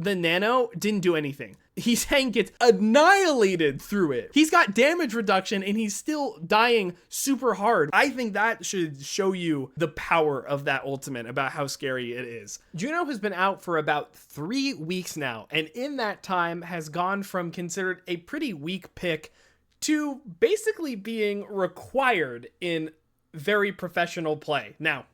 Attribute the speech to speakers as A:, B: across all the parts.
A: the nano didn't do anything. His tank gets annihilated through it. He's got damage reduction and he's still dying super hard. I think that should show you the power of that ultimate, about how scary it is. Juno has been out for about 3 weeks now, and in that time has gone from considered a pretty weak pick to basically being required in very professional play. Now,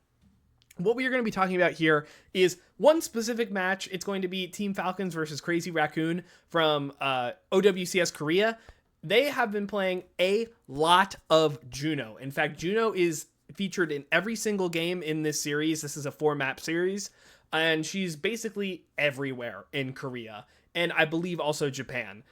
A: what we are going to be talking about here is one specific match. It's going to be Team Falcons versus Crazy Raccoon from OWCS Korea. They have been playing a lot of Juno. In fact, Juno is featured in every single game in this series. This is a 4-map series, and she's basically everywhere in Korea, and I believe also Japan.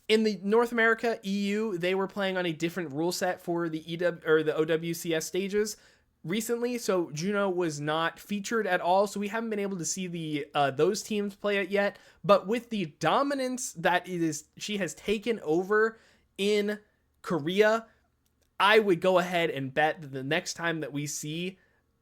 A: In the North America, EU, they were playing on a different rule set for the the OWCS stages recently, so Juno was not featured at all, so we haven't been able to see the those teams play it yet. But with the dominance that she has taken over in Korea, I would go ahead and bet that the next time that we see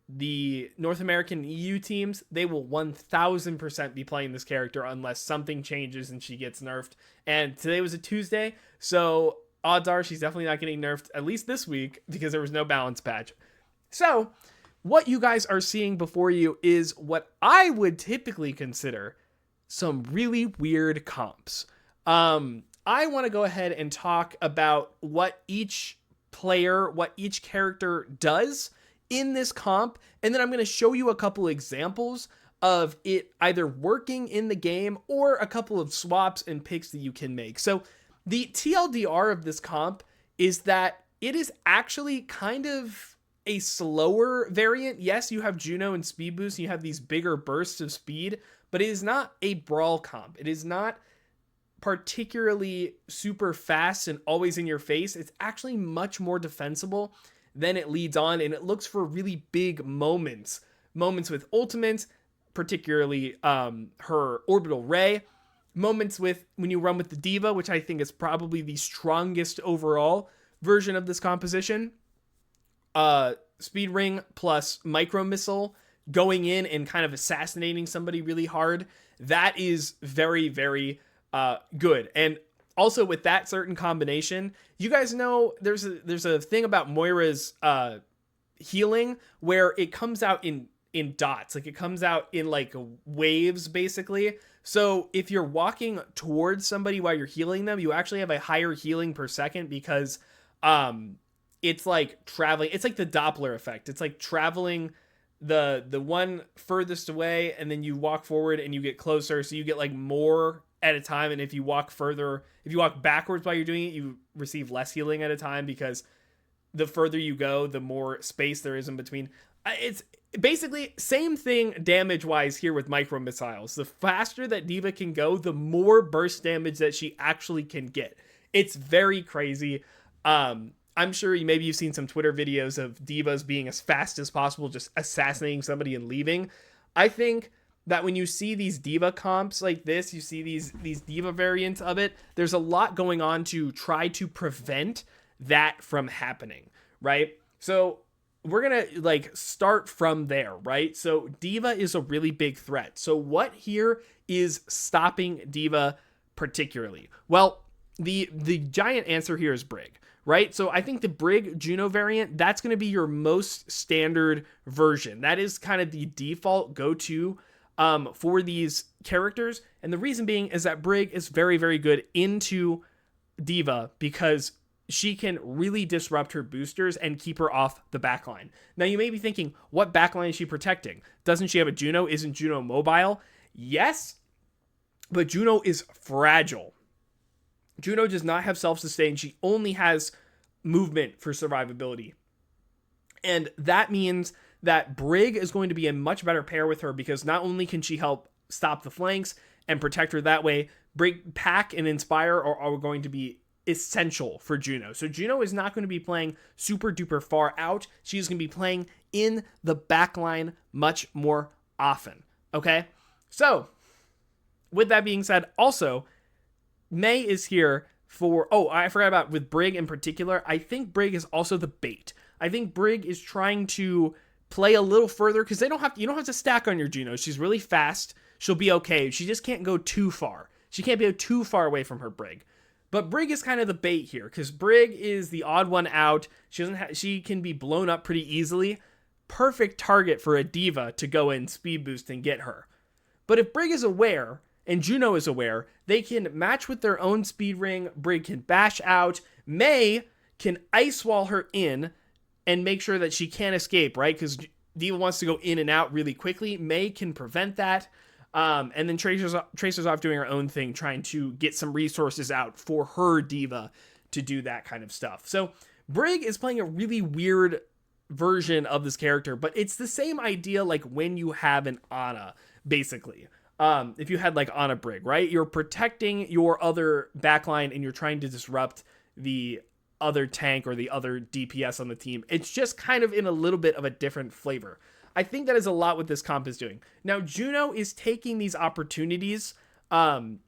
A: the North American EU teams, they will 1000% be playing this character unless something changes and she gets nerfed. And today was a Tuesday, so odds are she's definitely not getting nerfed, at least this week, because there was no balance patch. So what you guys are seeing before you is what I would typically consider some really weird comps. I want to go ahead and talk about what each player, what each character does in this comp, and then I'm going to show you a couple examples of it either working in the game or a couple of swaps and picks that you can make. So the TLDR of this comp is that it is actually kind of a slower variant. Yes, you have Juno and Speed Boost, and you have these bigger bursts of speed, but it is not a brawl comp. It is not particularly super fast and always in your face. It's actually much more defensible than it leads on, and it looks for really big moments with ultimates, particularly her orbital ray, moments with when you run with the diva, which I think is probably the strongest overall version of this composition. Speed ring plus micro missile going in and kind of assassinating somebody really hard. That is very, very good. And also with that certain combination, you guys know there's a thing about Moira's healing where it comes out in dots, like it comes out in like waves basically. So if you're walking towards somebody while you're healing them, you actually have a higher healing per second because it's like traveling. It's like the Doppler effect. It's like traveling the one furthest away, and then you walk forward and you get closer, so you get like more at a time. And if you walk backwards while you're doing it, you receive less healing at a time, because the further you go, the more space there is in between. It's basically same thing damage wise here with micro missiles. The faster that Diva can go, the more burst damage that she actually can get. It's very crazy. I'm sure maybe you've seen some Twitter videos of divas being as fast as possible, just assassinating somebody and leaving. I think that when you see these diva comps like this, you see these diva variants of it, there's a lot going on to try to prevent that from happening, right? So we're going to like start from there, right? So diva is a really big threat. So what here is stopping diva particularly? Well, the giant answer here is Brig. Right? So I think the Brig Juno variant, that's going to be your most standard version. That is kind of the default go-to for these characters. And the reason being is that Brig is very, very good into Diva because she can really disrupt her boosters and keep her off the backline. Now you may be thinking, what backline is she protecting? Doesn't she have a Juno? Isn't Juno mobile? Yes, but Juno is fragile. Juno does not have self-sustain. She only has movement for survivability. And that means that Brig is going to be a much better pair with her, because not only can she help stop the flanks and protect her that way, Brig, Pack, and Inspire are going to be essential for Juno. So Juno is not going to be playing super duper far out. She's going to be playing in the backline much more often. Okay? So, with that being said, also, May is here for, I forgot about with Brig in particular. I think Brig is also the bait. I think Brig is trying to play a little further, because you don't have to stack on your Juno. She's really fast. she'll be okay. She just can't go too far. She can't be too far away from her Brig. But Brig is kind of the bait here, because Brig is the odd one out. She can be blown up pretty easily. Perfect target for a diva to go in speed boost and get her. But if Brig is aware, and Juno is aware, they can match with their own speed ring. Brig can bash out. May can ice wall her in and make sure that she can't escape, right? Because diva wants to go in and out really quickly. May can prevent that. And then Tracer's off doing her own thing, trying to get some resources out for her diva to do that kind of stuff. So Brig is playing a really weird version of this character, but it's the same idea like when you have an Ana, basically. If you had like Ana Brig, right? You're protecting your other backline and you're trying to disrupt the other tank or the other DPS on the team. It's just kind of in a little bit of a different flavor. I think that is a lot what this comp is doing. Now, Juno is taking these opportunities, and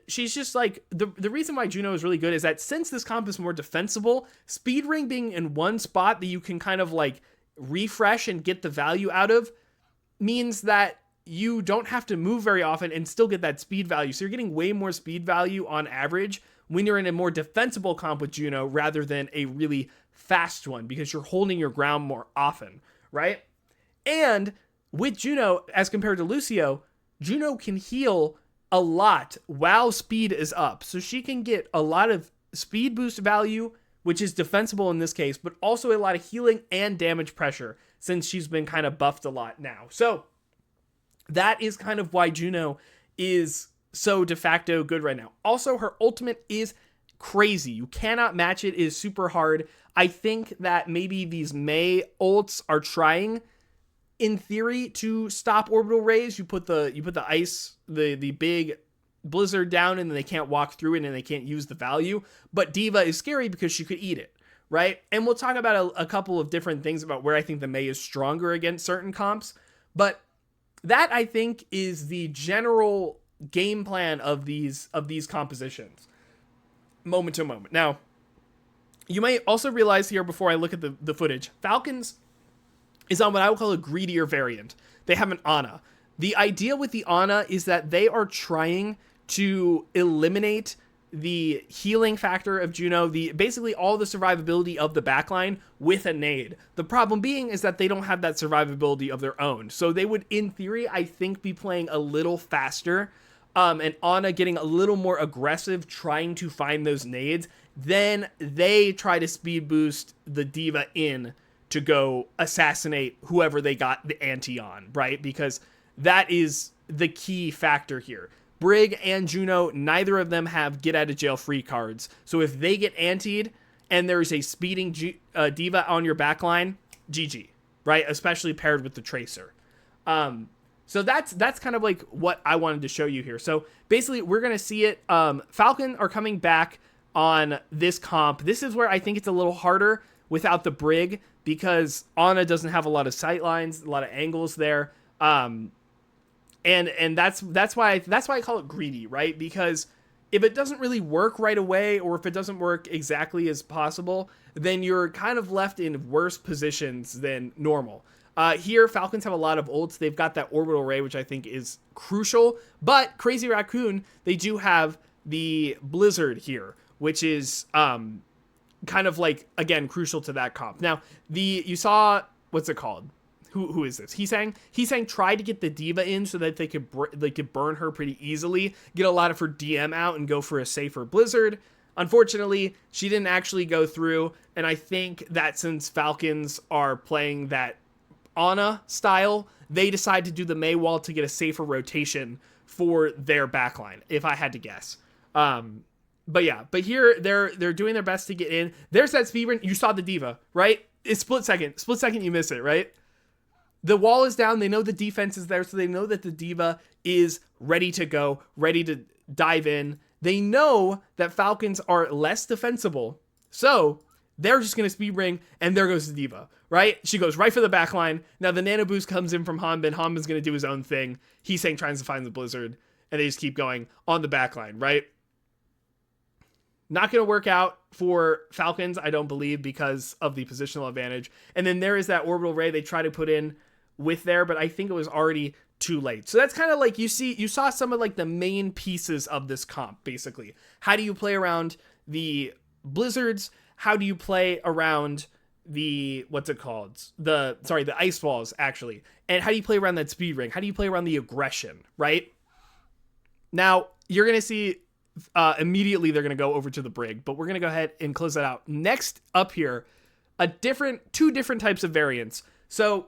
A: she's just like, the reason why Juno is really good is that since this comp is more defensible, speed ring being in one spot that you can kind of like refresh and get the value out of means that you don't have to move very often and still get that speed value. So you're getting way more speed value on average when you're in a more defensible comp with Juno rather than a really fast one, because you're holding your ground more often, right? And with Juno, as compared to Lucio, Juno can heal a lot while speed is up. So she can get a lot of speed boost value, which is defensible in this case, but also a lot of healing and damage pressure since she's been kind of buffed a lot now. So that is kind of why Juno is so de facto good right now. Also, her ultimate is crazy. You cannot match it. It is super hard. I think that maybe these May ults are trying, in theory, to stop orbital rays. You put the ice, the big blizzard down, and then they can't walk through it and they can't use the value. But Diva is scary because she could eat it, right? And we'll talk about a couple of different things about where I think the May is stronger against certain comps. But that, I think, is the general game plan of these compositions, moment to moment. Now, you may also realize here, before I look at the footage, Falcons is on what I would call a greedier variant. They have an Ana. The idea with the Ana is that they are trying to eliminate the healing factor of Juno, basically all the survivability of the backline with a nade. The problem being is that they don't have that survivability of their own. So they would, in theory, I think, be playing a little faster, and Ana getting a little more aggressive, trying to find those nades. Then they try to speed boost the Diva in to go assassinate whoever they got the ante on, right? Because that is the key factor here. Brig and Juno, neither of them have get out of jail free cards. So if they get anteed and there's a speeding Diva on your backline, GG, right? Especially paired with the Tracer. So that's kind of like what I wanted to show you here. So basically we're going to see it. Falcon are coming back on this comp. This is where I think it's a little harder without the Brig, because Ana doesn't have a lot of sight lines, a lot of angles there. And that's why I call it greedy, right? Because if it doesn't really work right away, or if it doesn't work exactly as possible, then you're kind of left in worse positions than normal. Here, Falcons have a lot of ults. They've got that orbital ray, which I think is crucial. But Crazy Raccoon, they do have the Blizzard here, which is kind of like, again, crucial to that comp. Now, you saw, what's it called? Who is this? He's tried to get the Diva in so that they could burn her pretty easily, get a lot of her DM out, and go for a safer Blizzard. Unfortunately, she didn't actually go through, and I think that since Falcons are playing that Ana style, they decide to do the May wall to get a safer rotation for their backline, if I had to guess. But here they're doing their best to get in. There's that speedrun. You saw the Diva, right? It's split second you miss it, right? The wall is down. They know the defense is there, so they know that the Diva is ready to go, ready to dive in. They know that Falcons are less defensible, so they're just going to speed ring, and there goes the Diva, right? She goes right for the backline. Now the nano boost comes in from Hanbin. Hanbin's going to do his own thing. He's trying to find the Blizzard, and they just keep going on the backline, right? Not going to work out for Falcons, I don't believe, because of the positional advantage. And then there is that orbital ray they try to put in with there, but I think it was already too late. So that's kind of like you saw some of like the main pieces of this comp, basically. How do you play around the blizzards? How do you play around the, what's it called? The ice walls, actually. And how do you play around that speed ring? How do you play around the aggression, right? Now, you're going to see immediately they're going to go over to the brig, but we're going to go ahead and close that out. Next up here, two different types of variants. So,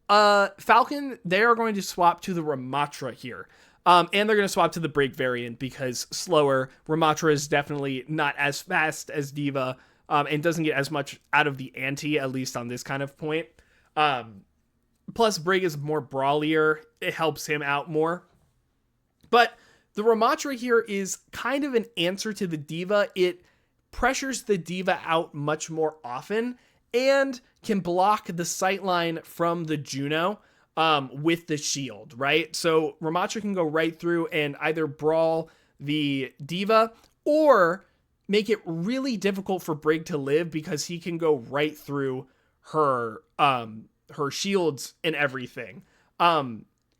A: Falcon, they are going to swap to the Ramatra here. And they're going to swap to the brig variant because slower. Ramatra is definitely not as fast as Diva, and doesn't get as much out of the ante, at least on this kind of point. Plus, brig is more brawlier. It helps him out more. But the Ramatra here is kind of an answer to the Diva. It pressures the Diva out much more often and can block the sightline from the Juno with the shield, right? So Ramatra can go right through and either brawl the Diva or make it really difficult for Brig to live because he can go right through her shields and everything.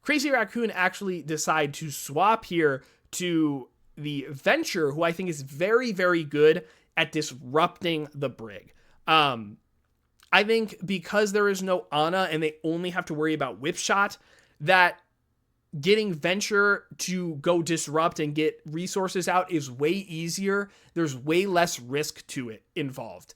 A: Crazy Raccoon actually decide to swap here to the Venture, who I think is very, very good at disrupting the Brig. I think because there is no Ana and they only have to worry about whip shot, that getting Venture to go disrupt and get resources out is way easier. There's way less risk to it involved.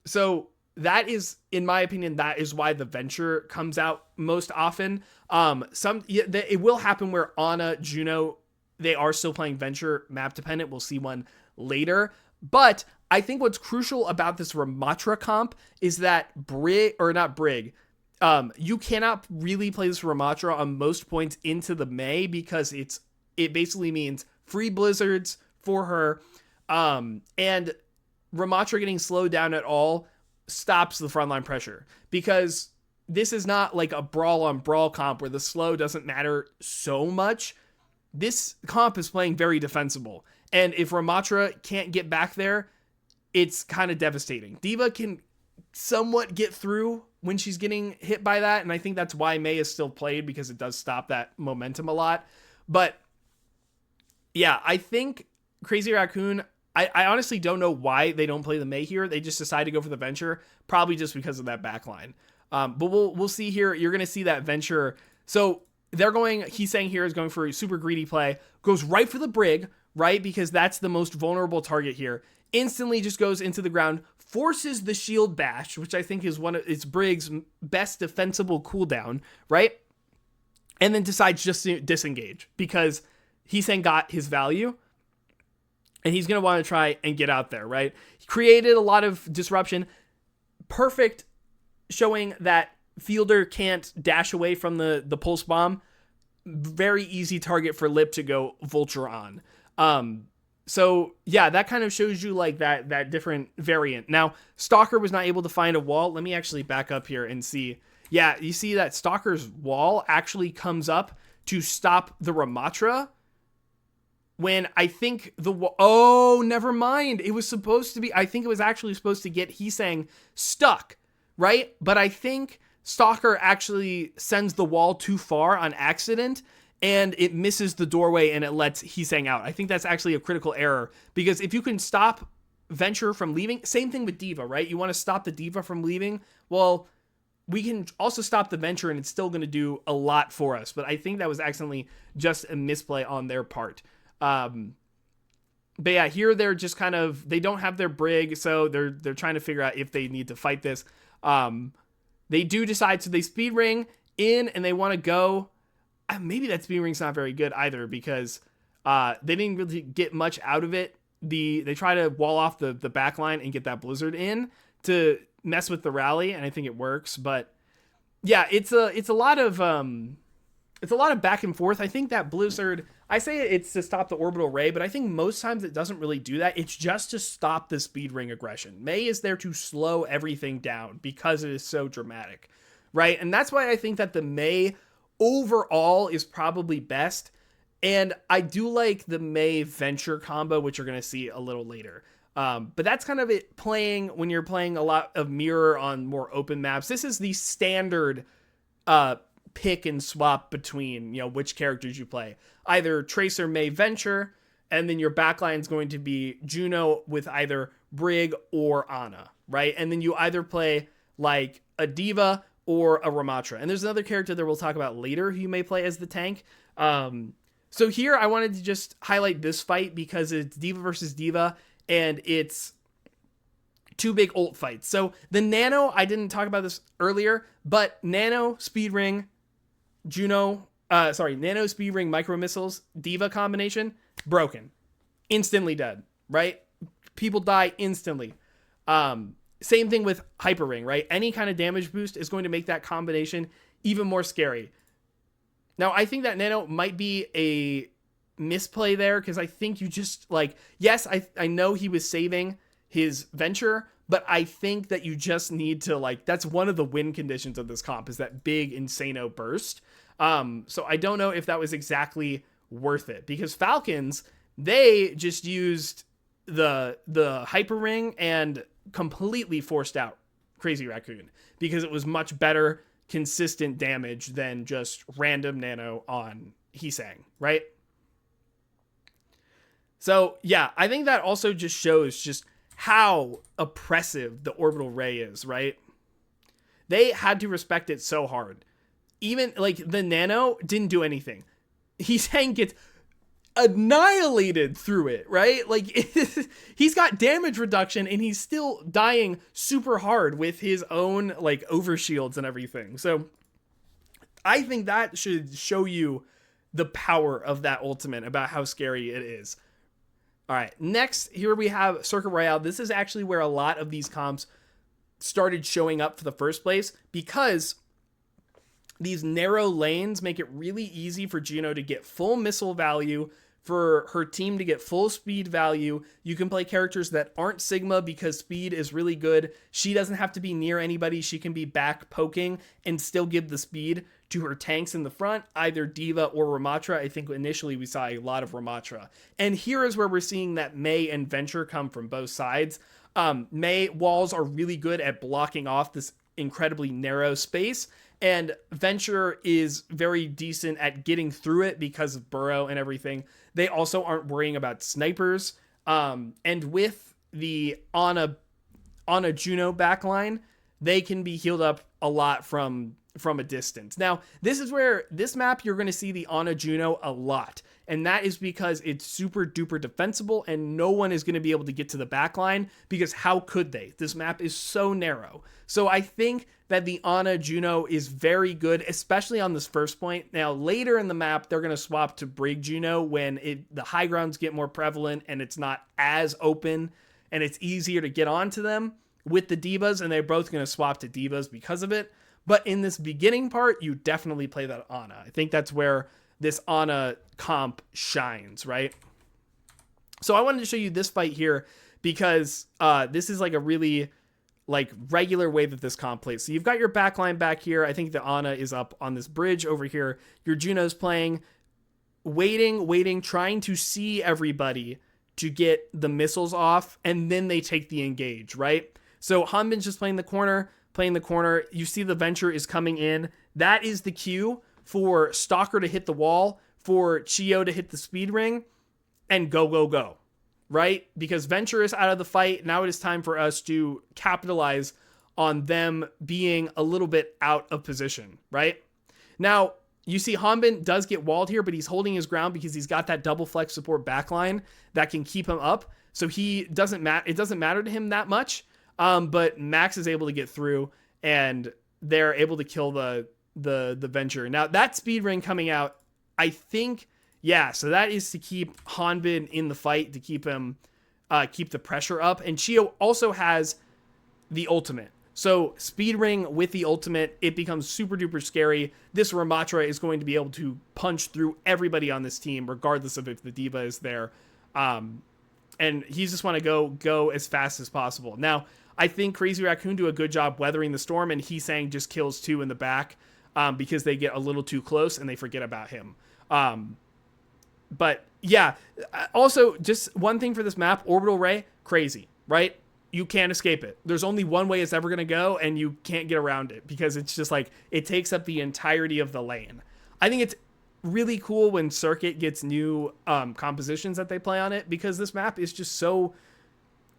A: So that is, in my opinion, that is why the Venture comes out most often. It will happen where Ana, Juno, they are still playing Venture map dependent. We'll see one later. But I think what's crucial about this Ramatra comp is that you cannot really play this Ramatra on most points into the Mei because it basically means free blizzards for her. And Ramatra getting slowed down at all stops the frontline pressure because this is not like a brawl on brawl comp where the slow doesn't matter so much. This comp is playing very defensible. And if Ramatra can't get back there, it's kind of devastating. Diva can somewhat get through when she's getting hit by that. And I think that's why Mei is still played because it does stop that momentum a lot. But yeah, I think Crazy Raccoon, I honestly don't know why they don't play the Mei here. They just decide to go for the Venture, probably just because of that backline. But we'll see here. You're going to see that Venture. So he's saying here is going for a super greedy play, goes right for the Brig, right? Because that's the most vulnerable target here. Instantly just goes into the ground, forces the shield bash, which I think is one of its Brig's best defensible cooldown, right? And then decides just to disengage because he's saying got his value and he's going to want to try and get out there, right? He created a lot of disruption. Perfect, showing that Fielder can't dash away from the pulse bomb. Very easy target for Lip to go Vulture on. So yeah, that kind of shows you like that different variant. Now, Stalker was not able to find a wall. Let me actually back up here and see. Yeah, you see that Stalker's wall actually comes up to stop the Ramatra when I think never mind. It was supposed to be, I think it was actually supposed to get Heesang stuck, right? But I think Stalker actually sends the wall too far on accident and it misses the doorway and it lets Heesang out. I think that's actually a critical error because if you can stop Venture from leaving, same thing with Diva, right? You want to stop the Diva from leaving. Well, we can also stop the Venture and it's still going to do a lot for us. But I think that was accidentally just a misplay on their part. But yeah, here they're just kind of, they don't have their Brig, so they're trying to figure out if they need to fight this. They do decide, so they speed ring in and they want to go. Maybe that speed ring's not very good either because they didn't really get much out of it. They try to wall off the back line and get that blizzard in to mess with the rally, and I think it works. But yeah, it's a lot of back and forth. I think that blizzard, I say it's to stop the orbital ray, but I think most times it doesn't really do that. It's just to stop the speed ring aggression. Mei is there to slow everything down because it is so dramatic, right? And that's why I think that the Mei overall is probably best. And I do like the Mei Venture combo, which you're going to see a little later. But that's kind of it playing when you're playing a lot of mirror on more open maps. This is the standard pick and swap between, which characters you play. Either Tracer, May, Venture, and then your backline is going to be Juno with either Brig or Ana, right? And then you either play like a Diva or a Ramatra. And there's another character that we'll talk about later who you may play as the tank. So here I wanted to just highlight this fight because it's Diva versus Diva, and it's two big ult fights. So the Nano, I didn't talk about this earlier, but Nano, Speed Ring, Nano, Speed Ring, Micro Missiles, Diva combination, broken. Instantly dead, right? People die instantly. Same thing with Hyper Ring, right? Any kind of damage boost is going to make that combination even more scary. Now, I think that Nano might be a misplay there because I think you just yes, I know he was saving his Venture, but I think that you just need to that's one of the win conditions of this comp is that big Insano burst. So I don't know if that was exactly worth it because Falcons, they just used the Hyper Ring and completely forced out Crazy Raccoon because it was much better consistent damage than just random Nano on Hisang, right? So yeah, I think that also just shows just how oppressive the Orbital Ray is, right? They had to respect it so hard. Even the Nano didn't do anything. Hisang gets annihilated through it, right? He's got damage reduction and he's still dying super hard with his own overshields and everything. So I think that should show you the power of that ultimate about how scary it is. All right, next here we have Circuit Royale. This is actually where a lot of these comps started showing up for the first place because these narrow lanes make it really easy for Juno to get full missile value, for her team to get full speed value. You can play characters that aren't Sigma because speed is really good. She doesn't have to be near anybody. She can be back poking and still give the speed to her tanks in the front, either Diva or Ramatra. I think initially we saw a lot of Ramatra. And here is where we're seeing that May and Venture come from both sides. May walls are really good at blocking off this incredibly narrow space, and Venture is very decent at getting through it because of Burrow and everything. They also aren't worrying about snipers. And with the Ana Juno backline, they can be healed up a lot from a distance. Now, this is where this map you're going to see the Ana Juno a lot. And that is because it's super duper defensible and no one is going to be able to get to the backline because how could they? This map is so narrow. So I think that the Ana Juno is very good, especially on this first point. Now, later in the map, they're going to swap to Brig Juno when the high grounds get more prevalent and it's not as open and it's easier to get onto them with the Divas, and they're both going to swap to Divas because of it. But in this beginning part, you definitely play that Ana. I think that's where this Ana comp shines, right? So I wanted to show you this fight here because this is a really regular way that this comp plays. So you've got your backline back here. I think the Ana is up on this bridge over here. Your Juno's playing, waiting, trying to see everybody to get the missiles off, and then they take the engage, right? So Hanbin's just playing the corner. You see the Venture is coming in. That is the cue for Stalker to hit the wall, for Chio to hit the speed ring, and go, right? Because Venture is out of the fight. Now it is time for us to capitalize on them being a little bit out of position, right? Now, you see Hanbin does get walled here, but he's holding his ground because he's got that double flex support backline that can keep him up. So it doesn't matter to him that much. But Max is able to get through and they're able to kill the Venture. Now that speed ring coming out, I think, yeah, so that is to keep Hanbin in the fight, to keep him, keep the pressure up. And Chio also has the ultimate. So speed ring with the ultimate, it becomes super duper scary. This Ramatra is going to be able to punch through everybody on this team, regardless of if the Diva is there. And he's just want to go as fast as possible. Now, I think Crazy Raccoon do a good job weathering the storm, and Hisang just kills two in the back because they get a little too close and they forget about him. But Yeah. Also, just one thing for this map, orbital ray, crazy, right? You can't escape it. There's only one way it's ever going to go, and you can't get around it because it's just like, it takes up the entirety of the lane. I think it's really cool when Circuit gets new compositions that they play on it, because this map is just so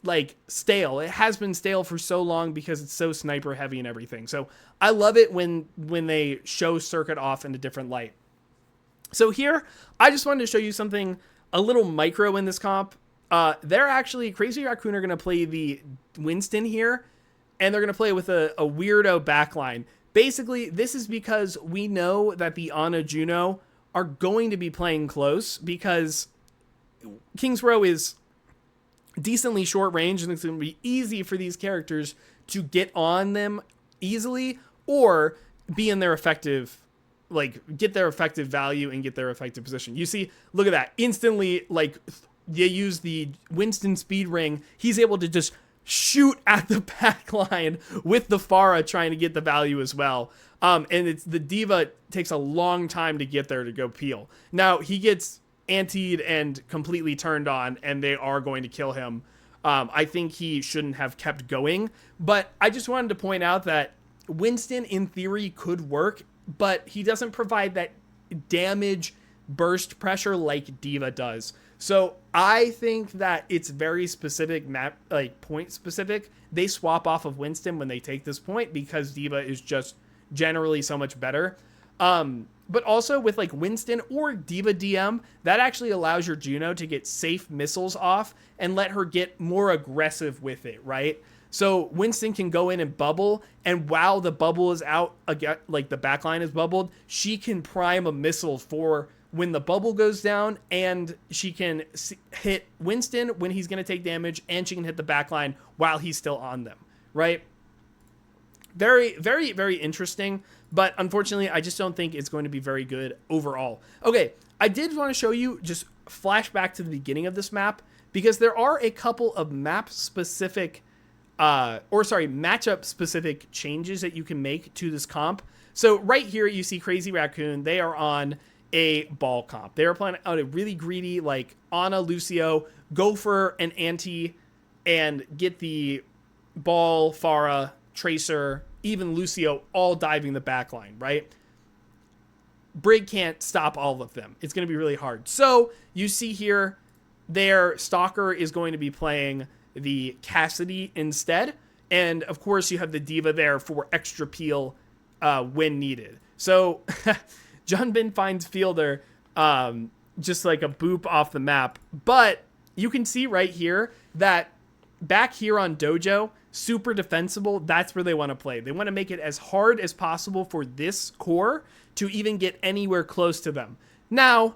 A: like stale. It has been stale for so long because it's so sniper heavy and everything. So I love it when they show Circuit off in a different light. So here, I just wanted to show you something a little micro in this comp. They're actually, Crazy Raccoon are going to play the Winston here, and they're going to play with a weirdo backline. Basically, this is because we know that the Ana Juno are going to be playing close, because King's Row is decently short range, and it's going to be easy for these characters to get on them easily or be in their effective, like get their effective value and get their effective position. You see, look at that. Instantly, like they use the Winston speed ring. He's able to just shoot at the back line with the Pharah trying to get the value as well. And it's the D.Va takes a long time to get there to go peel. Now he gets antied and completely turned on, and they are going to kill him. I think he shouldn't have kept going, but I just wanted to point out that Winston in theory could work, but he doesn't provide that damage burst pressure like D.Va does. So I think that it's very specific map, like point specific. They swap off of Winston when they take this point because D.Va is just generally so much better. But also with like Winston or D.Va DM, that actually allows your Juno to get safe missiles off and let her get more aggressive with it, right? So Winston can go in and bubble, and while the bubble is out, again, like the backline is bubbled, she can prime a missile for when the bubble goes down, and she can hit Winston when he's going to take damage, and she can hit the backline while he's still on them, right? Very, very, very interesting, but unfortunately, I just don't think it's going to be very good overall. Okay, I did want to show you, just flashback to the beginning of this map, because there are a couple of matchup-specific changes that you can make to this comp. So right here, you see Crazy Raccoon. They are on a ball comp. They are playing out a really greedy, like Ana, Lucio, go for an anti and get the ball, Pharah, Tracer, even Lucio, all diving the backline, right? Brig can't stop all of them. It's going to be really hard. So you see here, their Stalker is going to be playing the Cassidy instead. And of course, you have the D.Va there for extra peel when needed. So Junbin finds Fielder just like a boop off the map. But you can see right here that back here on Dojo, super defensible, that's where they want to play. They want to make it as hard as possible for this core to even get anywhere close to them. Now,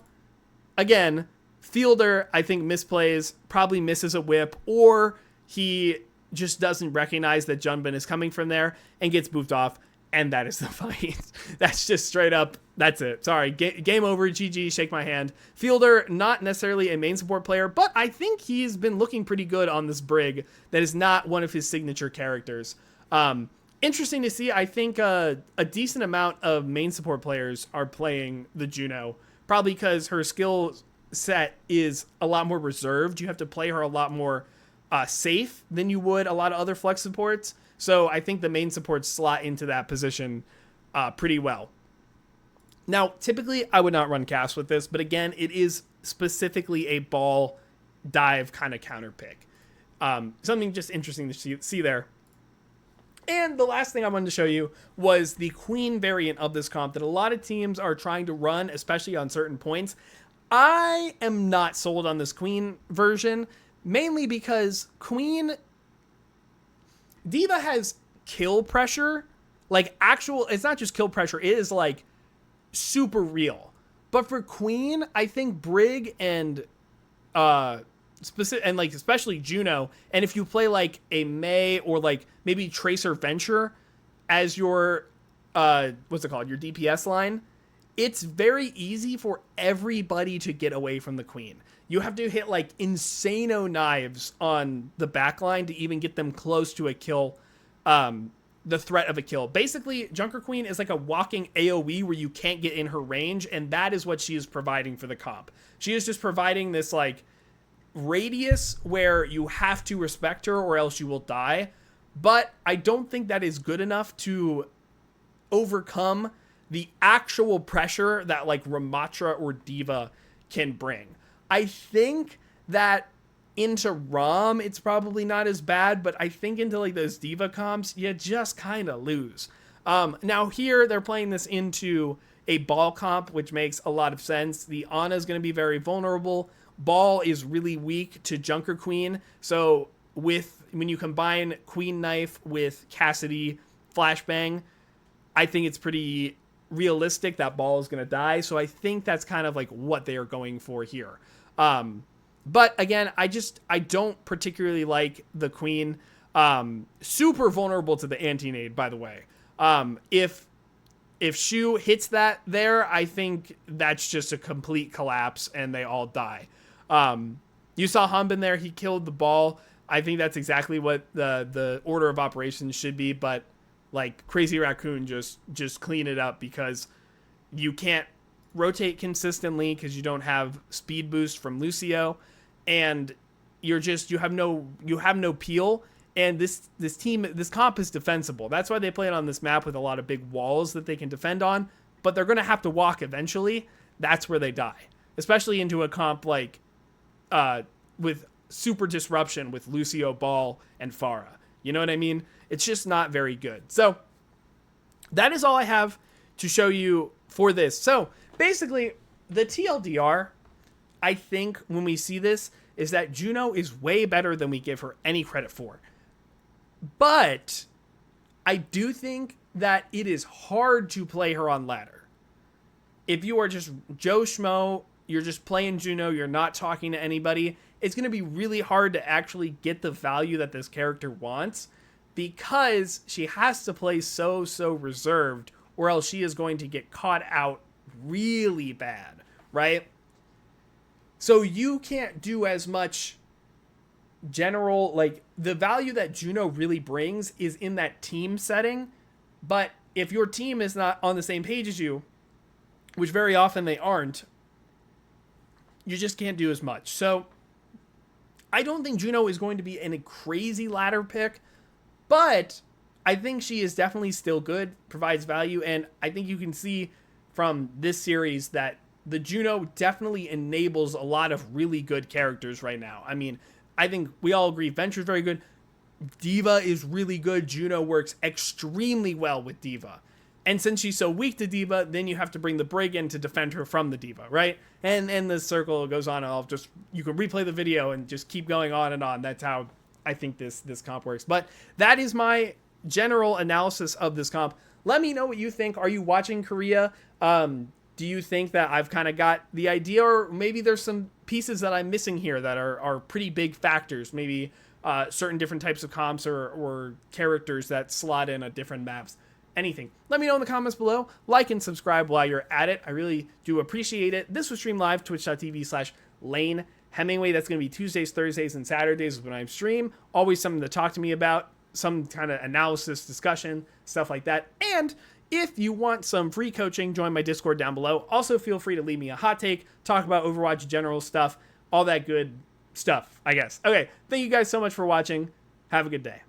A: again, Fielder, I think, misplays, probably misses a whip, or he just doesn't recognize that Junbin is coming from there and gets booped off, and that is the fight. That's just straight up, that's it. Sorry, game over, GG, shake my hand. Fielder, not necessarily a main support player, but I think he's been looking pretty good on this Brig. That is not one of his signature characters. Interesting to see. I think a decent amount of main support players are playing the Juno, probably because her skill set is a lot more reserved. You have to play her a lot more safe than you would a lot of other flex supports. So I think the main supports slot into that position pretty well. Now, typically I would not run Cass with this, but again, it is specifically a ball dive kind of counter pick. Something just interesting to see there. And the last thing I wanted to show you was the Queen variant of this comp that a lot of teams are trying to run, especially on certain points. I am not sold on this Queen version, mainly because Queen D.Va has kill pressure, like actual, it's not just kill pressure, it is like super real. But for Queen, I think Brig and like especially Juno, and if you play like a May or like maybe Tracer Venture as your what's it called, your DPS line, it's very easy for everybody to get away from the Queen. You have to hit like insano knives on the backline to even get them close to a kill the threat of a kill. Basically, Junker Queen is like a walking AoE where you can't get in her range, and that is what she is providing for the comp. She is just providing this like radius where you have to respect her or else you will die. But I don't think that is good enough to overcome the actual pressure that like Ramatra or Diva can bring. I think that into Rom, it's probably not as bad, but I think into like those Diva comps, you just kind of lose. Now here, they're playing this into a Ball comp, which makes a lot of sense. The Ana is going to be very vulnerable. Ball is really weak to Junker Queen. So when you combine Queen Knife with Cassidy Flashbang, I think it's pretty realistic that Ball is going to die. So I think that's kind of like what they are going for here. But again, I don't particularly like the Queen. Super vulnerable to the anti-nade, by the way. If Shu hits that there, I think that's just a complete collapse and they all die. You saw Hanbin there. He killed the Ball. I think that's exactly what the order of operations should be. But like Crazy Raccoon, just clean it up because you can't rotate consistently because you don't have speed boost from Lucio, and you have no peel. And this comp is defensible. That's why they play it on this map with a lot of big walls that they can defend on. But they're going to have to walk eventually. That's where they die, especially into a comp like with super disruption with Lucio, Ball, and Pharah. You know what I mean? It's just not very good. So that is all I have to show you for this. So basically, the TLDR, I think when we see this, is that Juno is way better than we give her any credit for. But I do think that it is hard to play her on ladder. If you are just Joe Schmo, you're just playing Juno, you're not talking to anybody, it's going to be really hard to actually get the value that this character wants because she has to play so reserved or else she is going to get caught out really bad, right? So you can't do as much general, like the value that Juno really brings is in that team setting. But if your team is not on the same page as you, which very often they aren't, you just can't do as much. So I don't think Juno is going to be a crazy ladder pick, but I think she is definitely still good, provides value, and I think you can see from this series that the Juno definitely enables a lot of really good characters right now. I mean, I think we all agree Venture's very good. Diva is really good. Juno works extremely well with Diva. And since she's so weak to Diva, then you have to bring the Brig in to defend her from the Diva, right? And the circle goes on, and you can replay the video and just keep going on and on. That's how I think this comp works. But that is my general analysis of this comp. Let me know what you think. Are you watching Korea? Do you think that I've kind of got the idea, or maybe there's some pieces that I'm missing here that are pretty big factors? Maybe certain different types of comps or characters that slot in at different maps. Anything. Let me know in the comments below. Like and subscribe while you're at it. I really do appreciate it. This was streamed live, twitch.tv/Lane Hemingway. That's going to be Tuesdays, Thursdays, and Saturdays when I stream. Always something to talk to me about. Some kind of analysis, discussion, stuff like that. And if you want some free coaching, join my Discord down below. Also, feel free to leave me a hot take, talk about Overwatch general stuff, all that good stuff, I guess. Okay, thank you guys so much for watching. Have a good day.